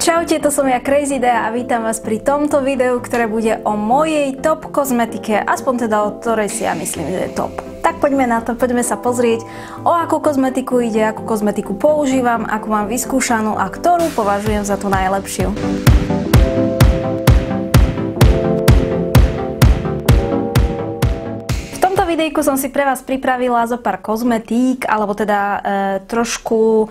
Čaute, to som ja Crazy Dea a vítam vás pri tomto videu, ktoré bude o mojej top kozmetike, aspoň teda o ktorej si ja myslím, že je top. Tak poďme na to, poďme sa pozrieť, o akú kozmetiku ide, akú kozmetiku používam, akú mám vyskúšanú a ktorú považujem za tú najlepšiu. V videjku som si pre vás pripravila zo pár kozmetík, alebo teda trošku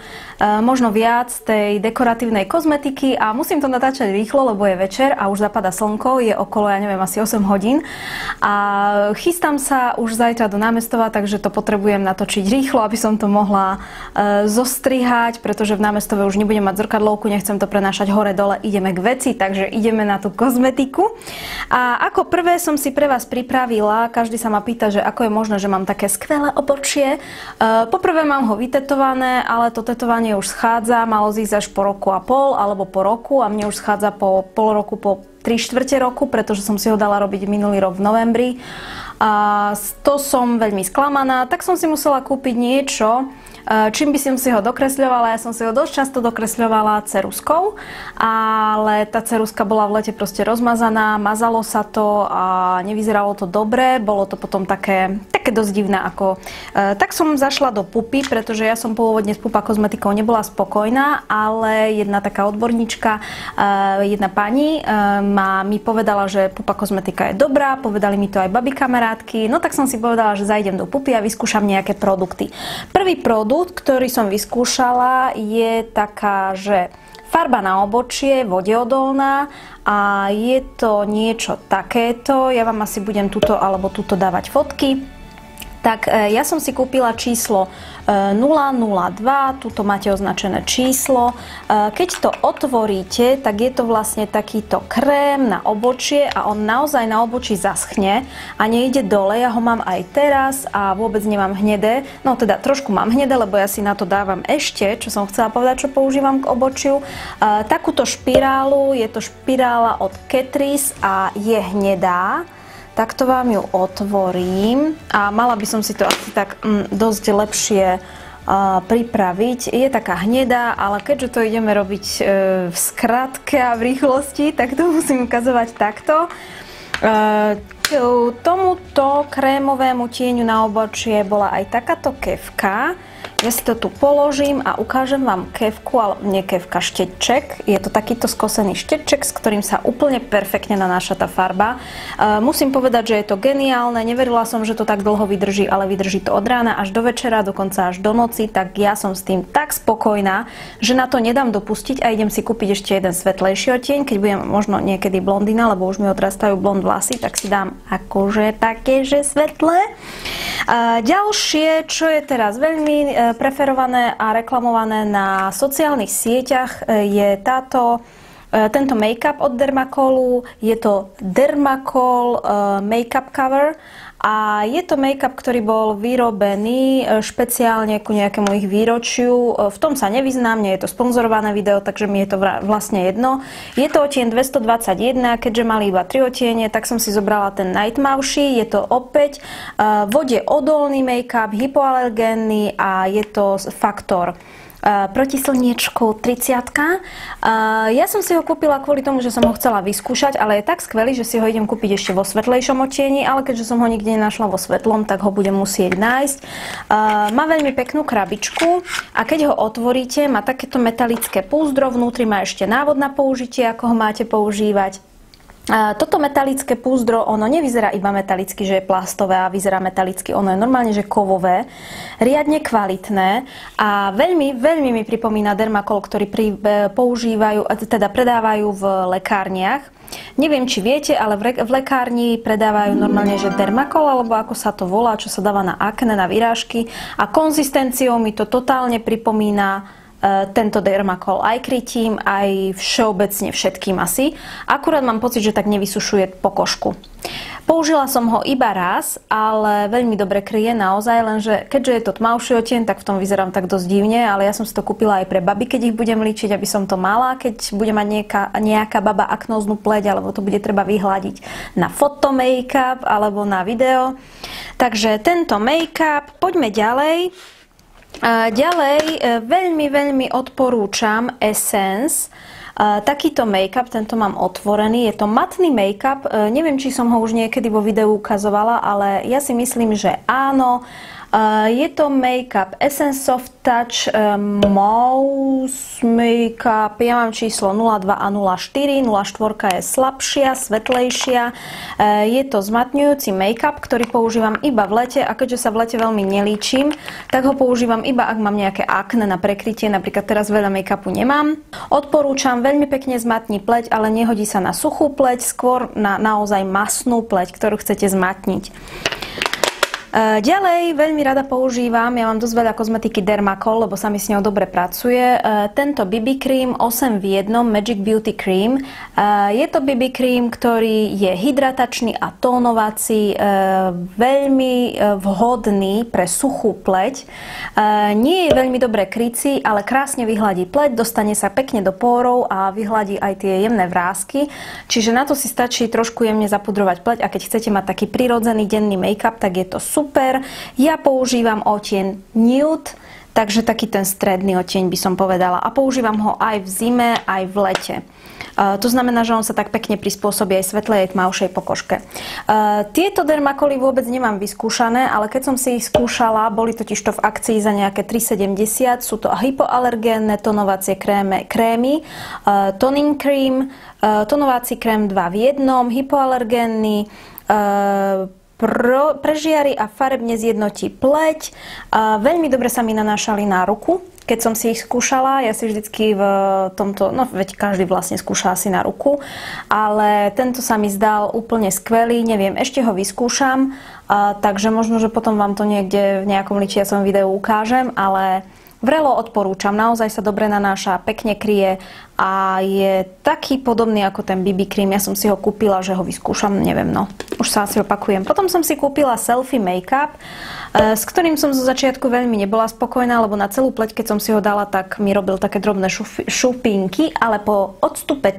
možno viac tej dekoratívnej kozmetiky a musím to natáčať rýchlo, lebo je večer a už zapadá slnko, je okolo, ja neviem, asi 8 hodín a chystám sa už zajtra do námestova, takže to potrebujem natočiť rýchlo, aby som to mohla zostrihať, pretože v námestove už nebudem mať zrkadlovku, nechcem to prenášať hore-dole, ideme k veci, takže ideme na tú kozmetiku. A ako prvé som si pre vás pripravila, každý sa ma pýta, že ako je možné, že mám také skvelé obočie. Poprvé mám ho vytetované, ale to tetovanie už schádza, malo zísť až po roku a pol, alebo po roku a mne už schádza po pol roku, po 3/4 roku, pretože som si ho dala robiť minulý rok v novembri. A to som veľmi sklamaná, tak som si musela kúpiť niečo, čím by som si ho dokresľovala. Ja som si ho dosť často dokresľovala ceruskou, ale tá ceruska bola v lete proste rozmazaná, mazalo sa to a nevyzeralo to dobre, bolo to potom také dosť divné. Tak som zašla do Pupy, pretože ja som pôvodne s Pupa kozmetikou nebola spokojná, ale jedna taká odborníčka, jedna pani mi povedala, že Pupa kozmetika je dobrá, povedali mi to aj babi kamarátky, no tak som si povedala, že zajdem do Pupy a vyskúšam nejaké produkty. Prvý produkt, ktorý som vyskúšala, je taká, že farba na obočie, vodeodolná a je to niečo takéto. Ja vám asi budem tuto alebo tuto dávať fotky. Tak ja som si kúpila číslo 002, tuto máte označené číslo. Keď to otvoríte, tak je to vlastne takýto krém na obočie a on naozaj na obočí zaschne a nejde dole. Ja ho mám aj teraz a vôbec nemám hnedé. No teda trošku mám hnedé, lebo ja si na to dávam ešte, čo som chcela povedať, čo používam k obočiu. Takúto špirálu, je to špirála od Catrice a je hnedá. Takto vám ju otvorím a mala by som si to asi tak dosť lepšie pripraviť. Je taká hnedá, ale keďže to ideme robiť v skratke a v rýchlosti, tak to musím ukazovať takto. Tomuto krémovému tieňu na obočie bola aj takáto kefka. Ja si to tu položím a ukážem vám kefku, ale nie kefka, šteček. Je to takýto skosený šteček, s ktorým sa úplne perfektne nanáša tá farba. Musím povedať, že je to geniálne. Neverila som, že to tak dlho vydrží, ale vydrží to od rána až do večera, dokonca až do noci, tak ja som s tým tak spokojná, že na to nedám dopustiť a idem si kúpiť ešte jeden svetlejší odtieň. Keď budem možno niekedy blondína, lebo už mi odrastajú blond vlasy, tak si dám akože také, že svetlé. Ďalšie, čo je teraz veľmi preferované a reklamované na sociálnych sieťach, je tento make-up od Dermacolu. Je to Dermacol Make-up Cover a je to make-up, ktorý bol vyrobený špeciálne ku nejakému ich výročiu. V tom sa nevyznám, nie je to sponzorované video, takže mi je to vlastne jedno. Je to odtieň 221, keďže mali iba 3 odtiene, tak som si zobrala ten Night Mauši. Je to opäť vodeodolný make-up, hypoalergénny a je to faktor proti slniečku 30. Ja som si ho kúpila kvôli tomu, že som ho chcela vyskúšať, ale je tak skvelý, že si ho idem kúpiť ešte vo svetlejšom odtieni, ale keďže som ho nikde nenašla vo svetlom, tak ho budem musieť nájsť. Má veľmi peknú krabičku a keď ho otvoríte, má takéto metalické púzdro, vnútri má ešte návod na použitie, ako ho máte používať. Toto metalické púzdro, ono nevyzerá iba metalicky, že je plastové a vyzerá metalicky, ono je normálne, že kovové, riadne kvalitné a veľmi, veľmi mi pripomína Dermacol, ktorý používajú, teda predávajú v lekárniach. Neviem, či viete, ale v lekárni predávajú normálne, že Dermacol, alebo ako sa to volá, čo sa dáva na akné, na vyrážky a konzistenciou mi to totálne pripomína tento Dermacol aj krytím, aj všeobecne všetkým asi. Akurát mám pocit, že tak nevysušuje pokožku. Použila som ho iba raz, ale veľmi dobre kryje naozaj, lenže keďže je to tmavší odtieň, tak v tom vyzerám tak dosť divne, ale ja som si to kúpila aj pre baby, keď ich budem líčiť, aby som to mala, keď bude mať nejaká baba aknóznu pleť, alebo to bude treba vyhľadiť na foto make-up alebo na video. Takže tento make-up, poďme ďalej. Ďalej veľmi odporúčam Essence. Takýto make-up, tento mám otvorený, je to matný make-up, neviem, či som ho už niekedy vo videu ukazovala, ale ja si myslím, že áno. Je to make-up Essence Soft Touch Mousse Make-up, ja mám číslo 02 a 04, 04 je slabšia, svetlejšia. Je to zmatňujúci make-up, ktorý používam iba v lete a keďže sa v lete veľmi nelíčim, tak ho používam iba ak mám nejaké akné na prekrytie, napríklad teraz veľa make-upu nemám. Odporúčam, veľmi pekne zmatní pleť, ale nehodí sa na suchú pleť, skôr na naozaj masnú pleť, ktorú chcete zmatniť. Ďalej veľmi rada používam, ja mám dosť veľa kozmetiky Dermacol, lebo sa mi s ňou dobre pracuje, tento BB Cream 8 v 1 Magic Beauty Cream. Je to BB Cream, ktorý je hydratačný a tónovací, veľmi vhodný pre suchú pleť. Nie je veľmi dobre krycí, ale krásne vyhladí pleť, dostane sa pekne do pórov a vyhladí aj tie jemné vrásky. Čiže na to si stačí trošku jemne zapudrovať pleť a keď chcete mať taký prirodzený denný make-up, tak je to super. Ja používam odtieň Nude, takže taký ten stredný odtieň by som povedala. A používam ho aj v zime, aj v lete. To znamená, že on sa tak pekne prispôsobí aj svetlej, aj tmavšej pokožke. Tieto Dermacoly vôbec nemám vyskúšané, ale keď som si ich skúšala, boli totižto v akcii za nejaké 3,70. Sú to hypoalergénne tonovacie krémy, toning cream, tonovací krém 2 v 1, hypoalergénny, prežiari a farebne zjednotí pleť. Veľmi dobre sa mi nanášali na ruku, keď som si ich skúšala. Ja si vždycky v tomto, no veď každý vlastne skúša asi na ruku, ale tento sa mi zdal úplne skvelý, neviem, ešte ho vyskúšam, takže možno, že potom vám to niekde v nejakom ličiacom videu ukážem, ale vrelo odporúčam, naozaj sa dobre nanáša, pekne kryje a je taký podobný ako ten BB Cream. Ja som si ho kúpila, že ho vyskúšam, neviem, no, už sa asi opakujem. Potom som si kúpila Selfie Make-up, s ktorým som zo začiatku veľmi nebola spokojná, lebo na celú pleť, keď som si ho dala, tak mi robil také drobné šupinky, ale po odstupom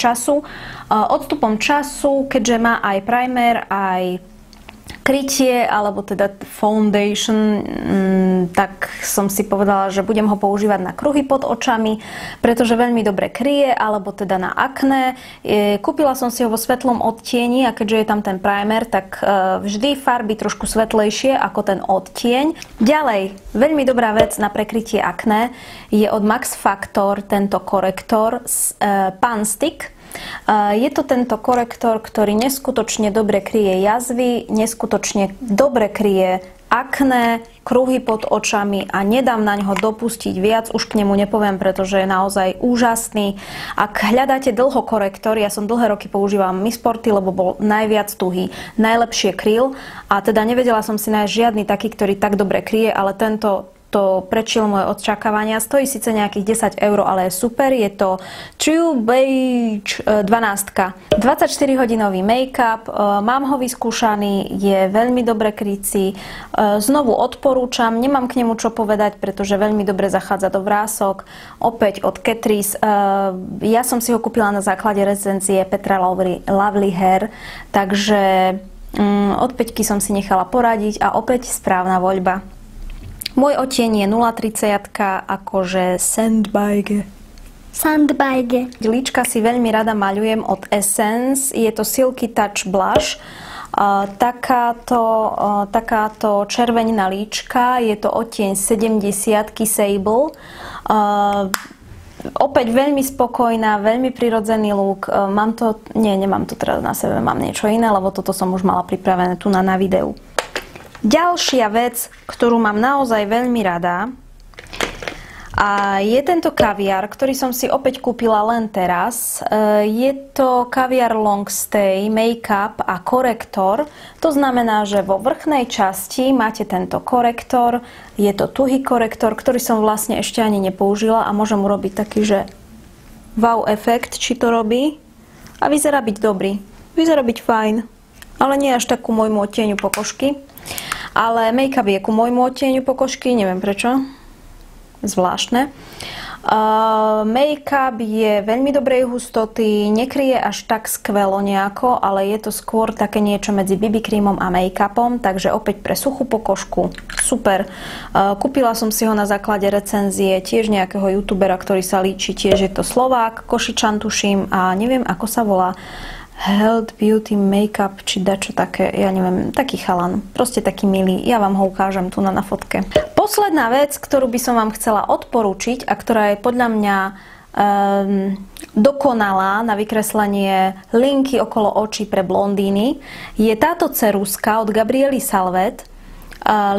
času, keďže má aj primer, aj krytie, alebo teda foundation, tak som si povedala, že budem ho používať na kruhy pod očami, pretože veľmi dobre kryje, alebo teda na akné. Kúpila som si ho vo svetlom odtieni a keďže je tam ten primer, tak vždy farby trošku svetlejšie ako ten odtieň. Ďalej, veľmi dobrá vec na prekrytie akné je od Max Factor tento korektor Pan Stick. Je to tento korektor, ktorý neskutočne dobre kryje jazvy, neskutočne dobre kryje akné, kruhy pod očami a nedám na ňo dopustiť viac, už k nemu nepoviem, pretože je naozaj úžasný. Ak hľadáte dlho korektor, ja som dlhé roky používam Miss Porty, lebo bol najviac tuhý, najlepšie kryl a teda nevedela som si nájsť žiadny taký, ktorý tak dobre kryje, ale tento to prečil moje očakávania. Stojí síce nejakých 10 €, ale je super. Je to True Beige 12. 24-hodinový make-up. Mám ho vyskúšaný, je veľmi dobre krycí. Znovu odporúčam, nemám k nemu čo povedať, pretože veľmi dobre zachádza do vrások. Opäť od Catrice. Ja som si ho kúpila na základe recenzie Petra Lovely Hair, takže od Peťky som si nechala poradiť a opäť správna voľba. Môj odtieň je 030, akože Sandbeige. Líčka si veľmi rada maľujem od Essence. Je to Silky Touch Blush. Takáto červeň na líčka. Je to odtieň 70 Sable. Opäť veľmi spokojná, veľmi prirodzený look. Nemám to teraz na sebe, mám niečo iné, lebo toto som už mala pripravené tu na videu. Ďalšia vec, ktorú mám naozaj veľmi rada, a je tento kaviár, ktorý som si opäť kúpila len teraz. Je to kaviár Long Stay Make-up a korektor. To znamená, že vo vrchnej časti máte tento korektor. Je to tuhý korektor, ktorý som vlastne ešte ani nepoužila a môžem urobiť taký, že wow efekt, či to robí. A vyzerá byť dobrý. Vyzerá byť fajn. Ale nie až tak ku môjmu odtieňu pokožky. Ale make-up je ku môjmu odtieňu pokožky, neviem prečo. Zvláštne. Make-up je veľmi dobrej hustoty, nekryje až tak skvelo nejako, ale je to skôr také niečo medzi BB krímom a make-upom, takže opäť pre suchú pokožku super. Kúpila som si ho na základe recenzie tiež nejakého youtubera, ktorý sa líči, tiež je to Slovák, Košičan tuším a neviem ako sa volá. Health, Beauty, Makeup, či dačo také, ja neviem, taký chalan, proste taký milý, ja vám ho ukážem tu na fotke. Posledná vec, ktorú by som vám chcela odporúčiť a ktorá je podľa mňa dokonalá na vykreslenie linky okolo očí pre blondíny, je táto ceruska od Gabriely Salvet,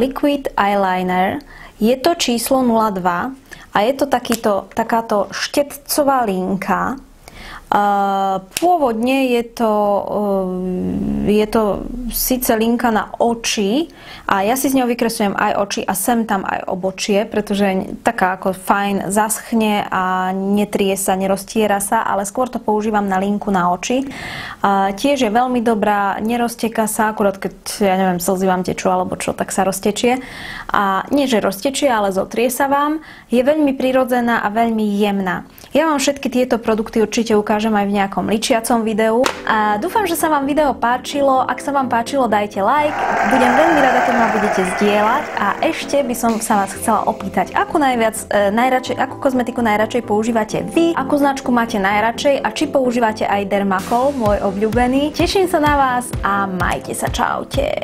Liquid Eyeliner. Je to číslo 02 a je to takáto štetcová linka. Pôvodne je to síce linka na oči a ja si s ňou vykresľujem aj oči a sem tam aj obočie, pretože taká ako fajn zaschne a netrie sa, neroztiera sa, ale skôr to používam na linku na oči. Tiež je veľmi dobrá, nerozteká sa, akurát keď, ja neviem, slzy vám tečú alebo čo, tak sa roztečie. A nie, že roztečie, ale zotrie sa vám. Je veľmi prirodzená a veľmi jemná. Ja vám všetky tieto produkty určite ukážem aj v nejakom ličiacom videu. A dúfam, že sa vám video páčilo. Ak sa vám páčilo, dajte like. Budem veľmi rada, keď ma budete zdieľať. A ešte by som sa vás chcela opýtať, akú kozmetiku najradšej používate vy, akú značku máte najradšej a či používate aj Dermacol, môj obľúbený. Teším sa na vás a majte sa, čaute.